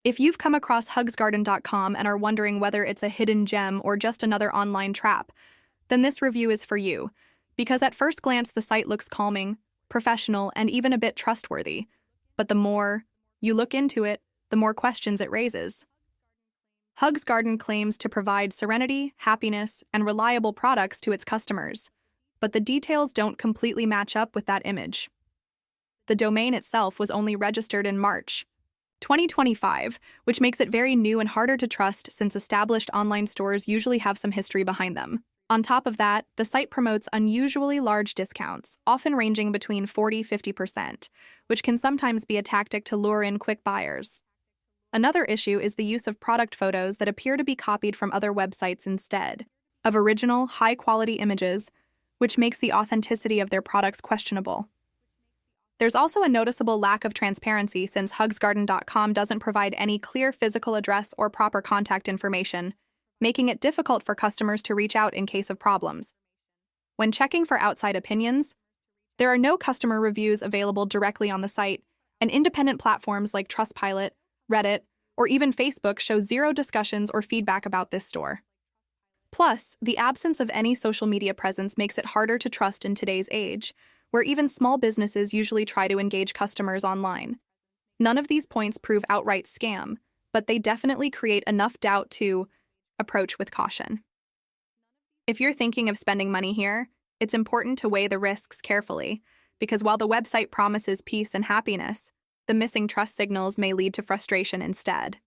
If you've come across Hugsgarden.com and are wondering whether it's a hidden gem or just another online trap, then this review is for you, because at first glance the site looks calming, professional, and even a bit trustworthy. But the more you look into it, the more questions it raises. Hugsgarden claims to provide serenity, happiness, and reliable products to its customers, but the details don't completely match up with that image. The domain itself was only registered in March 2025, which makes it very new and harder to trust since established online stores usually have some history behind them. On top of that, the site promotes unusually large discounts, often ranging between 40–50%, which can sometimes be a tactic to lure in quick buyers. Another issue is the use of product photos that appear to be copied from other websites instead of original, high-quality images, which makes the authenticity of their products questionable. There's also a noticeable lack of transparency since Hugsgarden.com doesn't provide any clear physical address or proper contact information, making it difficult for customers to reach out in case of problems. When checking for outside opinions, there are no customer reviews available directly on the site, and independent platforms like Trustpilot, Reddit, or even Facebook show zero discussions or feedback about this store. Plus, the absence of any social media presence makes it harder to trust in today's age, where even small businesses usually try to engage customers online. None of these points prove outright scam, but they definitely create enough doubt to approach with caution. If you're thinking of spending money here, it's important to weigh the risks carefully, because while the website promises peace and happiness, the missing trust signals may lead to frustration instead.